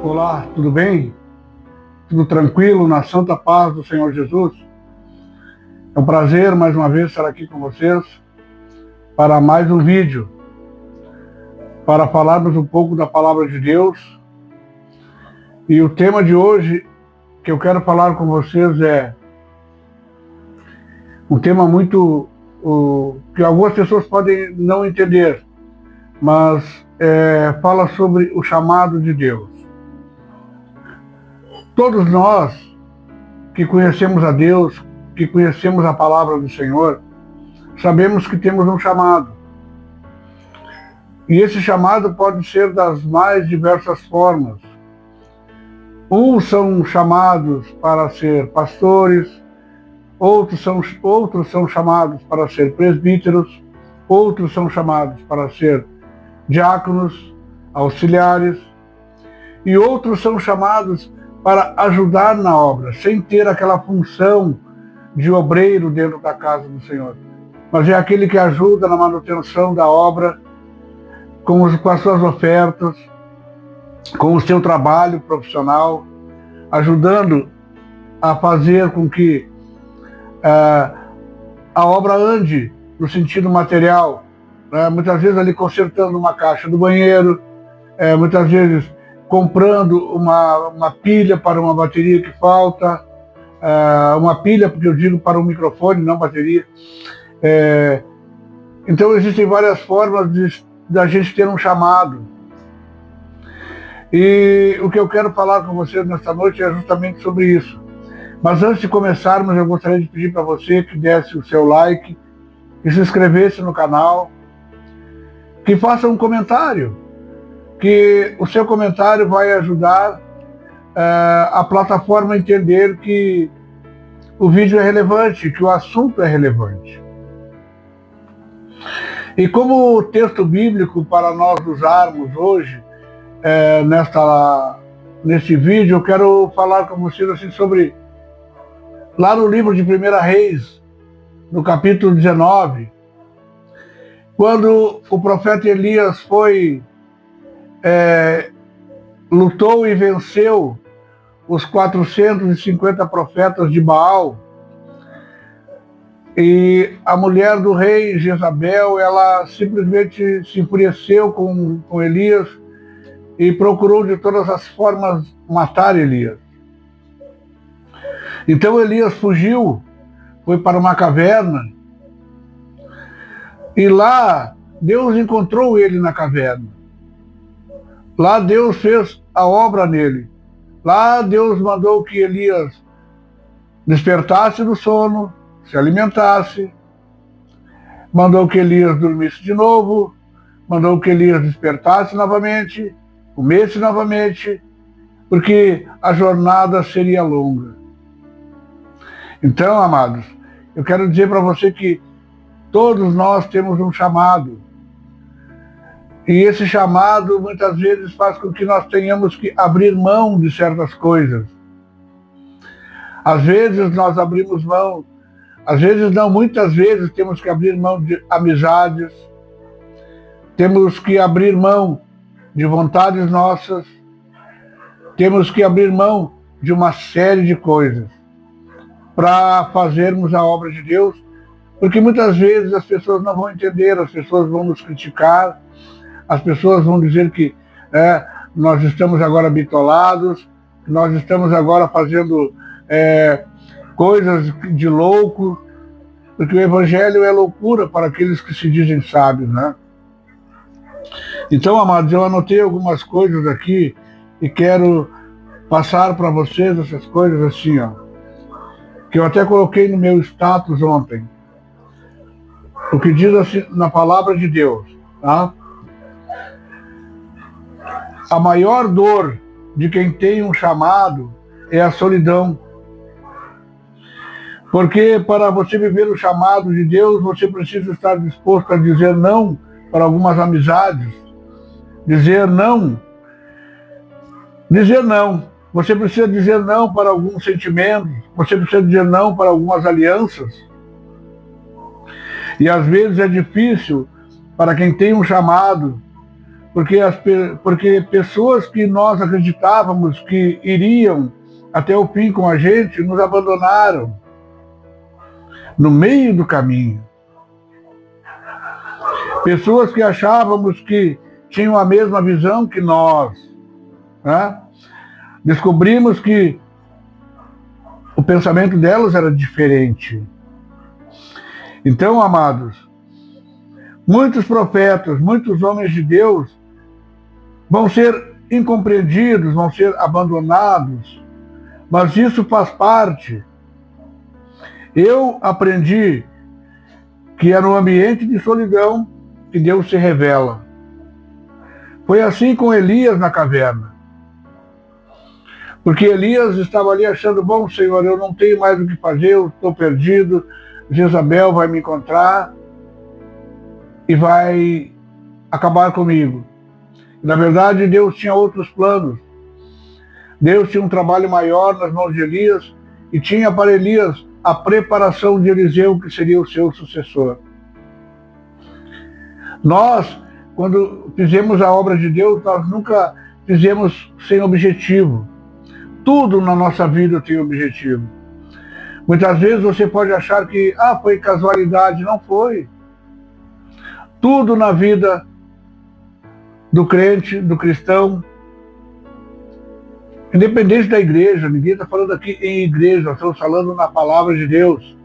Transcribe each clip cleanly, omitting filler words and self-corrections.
Olá, tudo bem? Tudo tranquilo, na santa paz do Senhor Jesus? É um prazer mais uma vez estar aqui com vocês para mais um vídeo, para falarmos um pouco da Palavra de Deus. E o tema de hoje que eu quero falar com vocês é um tema muito que algumas pessoas podem não entender, mas fala sobre o chamado de Deus. Todos nós que conhecemos a Deus, que conhecemos a palavra do Senhor, sabemos que temos um chamado. E esse chamado pode ser das mais diversas formas. Uns são chamados para ser pastores, outros são chamados para ser presbíteros, outros são chamados para ser diáconos, auxiliares, e outros são chamados para ajudar na obra, sem ter aquela função de obreiro dentro da casa do Senhor. Mas é aquele que ajuda na manutenção da obra, com as suas ofertas, com o seu trabalho profissional, ajudando a fazer com que a obra ande no sentido material, né? Muitas vezes ali consertando uma caixa do banheiro, muitas vezes comprando uma pilha para uma bateria que falta, uma pilha, porque eu digo para um microfone, não bateria. Então existem várias formas da gente ter um chamado. E o que eu quero falar com vocês nesta noite é justamente sobre isso. Mas antes de começarmos, eu gostaria de pedir para você que desse o seu like, que se inscrevesse no canal, que faça um comentário, que o seu comentário vai ajudar a plataforma a entender que o vídeo é relevante, que o assunto é relevante. E como texto bíblico para nós usarmos hoje, neste vídeo, eu quero falar com vocês assim, sobre, lá no livro de 1 Reis, no capítulo 19, quando o profeta Elias lutou e venceu os 450 profetas de Baal, e a mulher do rei Jezabel, ela simplesmente se enfureceu com Elias e procurou de todas as formas matar Elias. Então Elias fugiu, foi para uma caverna, e lá Deus encontrou ele na caverna. Lá Deus fez a obra nele. Lá Deus mandou que Elias despertasse do sono, se alimentasse, mandou que Elias dormisse de novo, mandou que Elias despertasse novamente, comesse novamente, porque a jornada seria longa. Então, amados, eu quero dizer para você que todos nós temos um chamado. E esse chamado muitas vezes faz com que nós tenhamos que abrir mão de certas coisas. Às vezes nós abrimos mão, às vezes não, muitas vezes temos que abrir mão de amizades, temos que abrir mão de vontades nossas, temos que abrir mão de uma série de coisas para fazermos a obra de Deus, porque muitas vezes as pessoas não vão entender, as pessoas vão nos criticar, as pessoas vão dizer que nós estamos agora bitolados, que nós estamos agora fazendo coisas de louco, porque o Evangelho é loucura para aqueles que se dizem sábios, né? Então, amados, eu anotei algumas coisas aqui e quero passar para vocês essas coisas assim, ó, que eu até coloquei no meu status ontem. O que diz assim, na palavra de Deus, tá? A maior dor de quem tem um chamado é a solidão. Porque para você viver o chamado de Deus, você precisa estar disposto a dizer não para algumas amizades. Dizer não. Você precisa dizer não para alguns sentimentos. Você precisa dizer não para algumas alianças. E às vezes é difícil para quem tem um chamado, porque pessoas que nós acreditávamos que iriam até o fim com a gente nos abandonaram no meio do caminho. Pessoas que achávamos que tinham a mesma visão que nós, né? Descobrimos que o pensamento delas era diferente. Então, amados, muitos profetas, muitos homens de Deus vão ser incompreendidos, vão ser abandonados, mas isso faz parte. Eu aprendi que é no ambiente de solidão que Deus se revela. Foi assim com Elias na caverna. Porque Elias estava ali achando, bom, Senhor, eu não tenho mais o que fazer, eu estou perdido, Jezabel vai me encontrar e vai acabar comigo. Na verdade, Deus tinha outros planos. Deus tinha um trabalho maior nas mãos de Elias e tinha para Elias a preparação de Eliseu, que seria o seu sucessor. Nós, quando fizemos a obra de Deus, nós nunca fizemos sem objetivo. Tudo na nossa vida tem objetivo. Muitas vezes você pode achar que, foi casualidade. Não foi. Tudo na vida do crente, do cristão, independente da igreja, ninguém está falando aqui em igreja, nós estamos falando na palavra de Deus.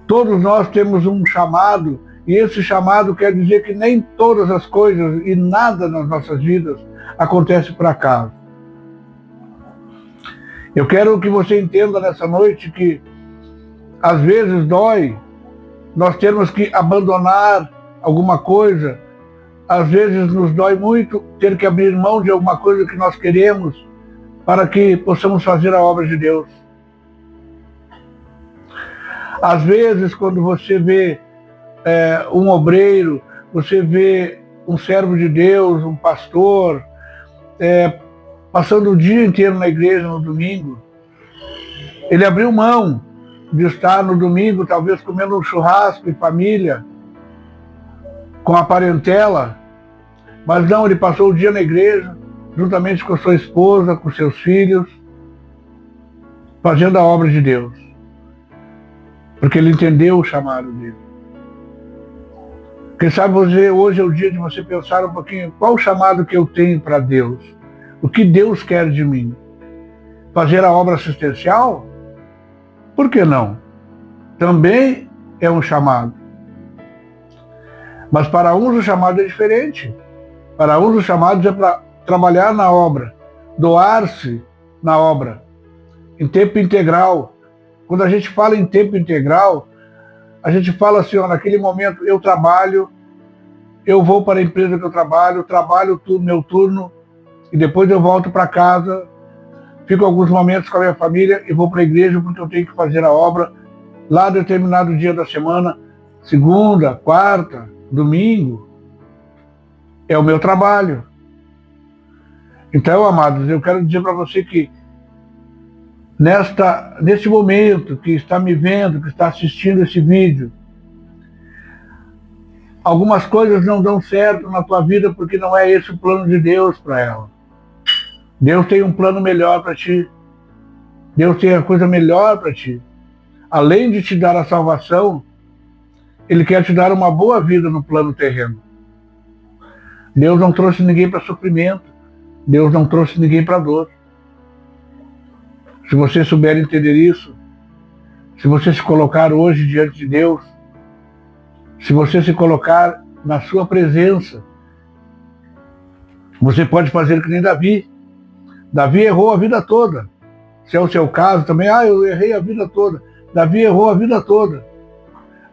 Todos nós temos um chamado, e esse chamado quer dizer que nem todas as coisas e nada nas nossas vidas acontece por acaso. Eu quero que você entenda nessa noite que às vezes dói nós termos que abandonar alguma coisa, às vezes nos dói muito ter que abrir mão de alguma coisa que nós queremos para que possamos fazer a obra de Deus. Às vezes, quando você vê um obreiro, você vê um servo de Deus, um pastor, passando o dia inteiro na igreja no domingo, ele abriu mão de estar no domingo, talvez comendo um churrasco em família, com a parentela, mas não, ele passou o dia na igreja, juntamente com a sua esposa, com seus filhos, fazendo a obra de Deus, porque ele entendeu o chamado dele. Quem sabe hoje é o dia de você pensar um pouquinho, qual o chamado que eu tenho para Deus? O que Deus quer de mim? Fazer a obra assistencial? Por que não? Também é um chamado. Mas para uns o chamado é diferente. Para uns o chamado é para trabalhar na obra, doar-se na obra, em tempo integral. Quando a gente fala em tempo integral, a gente fala assim, naquele momento eu trabalho, eu vou para a empresa que eu trabalho meu turno, e depois eu volto para casa, fico alguns momentos com a minha família e vou para a igreja porque eu tenho que fazer a obra lá determinado dia da semana, segunda, quarta, domingo. É o meu trabalho. Então, amados, eu quero dizer para você que neste momento que está me vendo, que está assistindo esse vídeo, algumas coisas não dão certo na tua vida porque não é esse o plano de Deus para ela. Deus tem um plano melhor para ti. Deus tem a coisa melhor para ti. Além de te dar a salvação, Ele quer te dar uma boa vida no plano terreno. Deus não trouxe ninguém para sofrimento. Deus não trouxe ninguém para dor. Se você souber entender isso, se você se colocar hoje diante de Deus, se você se colocar na sua presença, você pode fazer que nem Davi. Davi errou a vida toda. Se é o seu caso também, eu errei a vida toda. Davi errou a vida toda.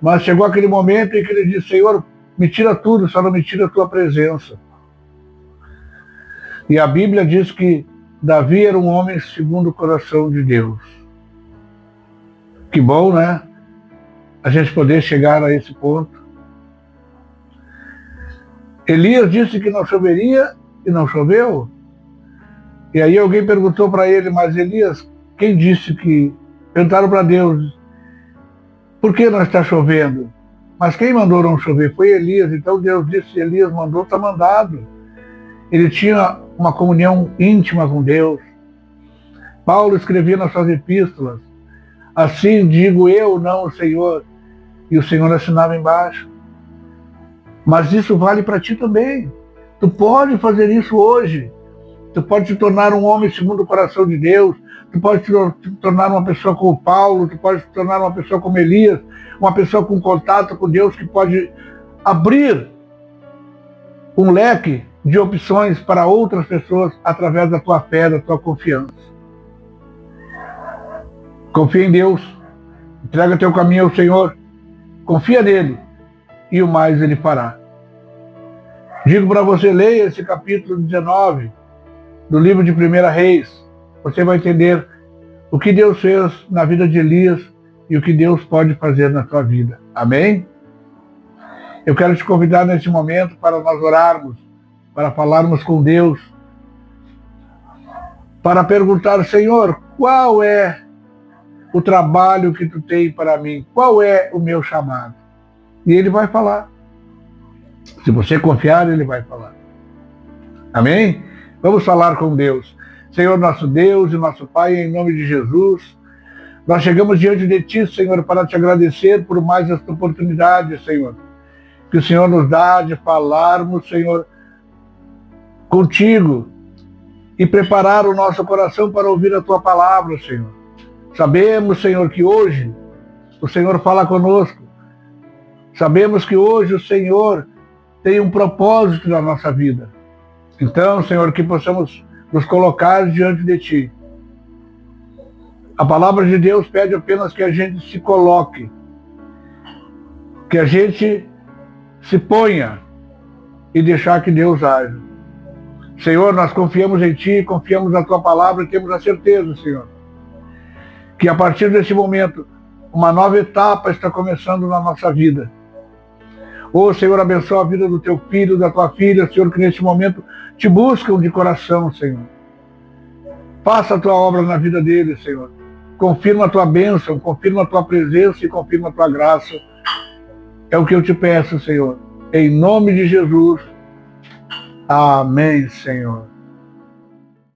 Mas chegou aquele momento em que ele disse, Senhor, me tira tudo, só não me tira a tua presença. E a Bíblia diz que Davi era um homem segundo o coração de Deus. Que bom, né? A gente poder chegar a esse ponto. Elias disse que não choveria e não choveu. E aí alguém perguntou para ele, mas Elias, quem disse que... Perguntaram para Deus, por que não está chovendo? Mas quem mandou não chover foi Elias. Então Deus disse, Elias mandou, está mandado. Ele tinha uma comunhão íntima com Deus. Paulo escrevia nas suas epístolas, assim digo eu, não o Senhor. E o Senhor assinava embaixo. Mas isso vale para ti também. Tu pode fazer isso hoje. Tu pode te tornar um homem segundo o coração de Deus. Tu pode te tornar uma pessoa como Paulo. Tu pode te tornar uma pessoa como Elias. Uma pessoa com contato com Deus que pode abrir um leque de opções para outras pessoas através da tua fé, da tua confiança. Confia em Deus. Entrega teu caminho ao Senhor. Confia nele. E o mais ele fará. Digo para você, leia esse capítulo 19 do livro de 1 Reis. Você vai entender o que Deus fez na vida de Elias e o que Deus pode fazer na sua vida. Amém? Eu quero te convidar nesse momento para nós orarmos, para falarmos com Deus, para perguntar, Senhor, qual é o trabalho que tu tem para mim? Qual é o meu chamado? E ele vai falar. Se você confiar, ele vai falar. Amém? Vamos falar com Deus. Senhor, nosso Deus e nosso Pai, em nome de Jesus, nós chegamos diante de Ti, Senhor, para te agradecer por mais esta oportunidade, Senhor, que o Senhor nos dá de falarmos, Senhor, contigo e preparar o nosso coração para ouvir a Tua palavra, Senhor. Sabemos, Senhor, que hoje o Senhor fala conosco. Sabemos que hoje o Senhor tem um propósito na nossa vida. Então, Senhor, que possamos nos colocar diante de Ti. A palavra de Deus pede apenas que a gente se coloque, que a gente se ponha e deixar que Deus haja. Senhor, nós confiamos em Ti, confiamos na Tua palavra e temos a certeza, Senhor, que a partir desse momento, uma nova etapa está começando na nossa vida. Ô Senhor, abençoa a vida do Teu filho, da Tua filha, Senhor, que neste momento te buscam de coração, Senhor. Faça a Tua obra na vida deles, Senhor. Confirma a Tua bênção, confirma a Tua presença e confirma a Tua graça. É o que eu te peço, Senhor. Em nome de Jesus. Amém, Senhor.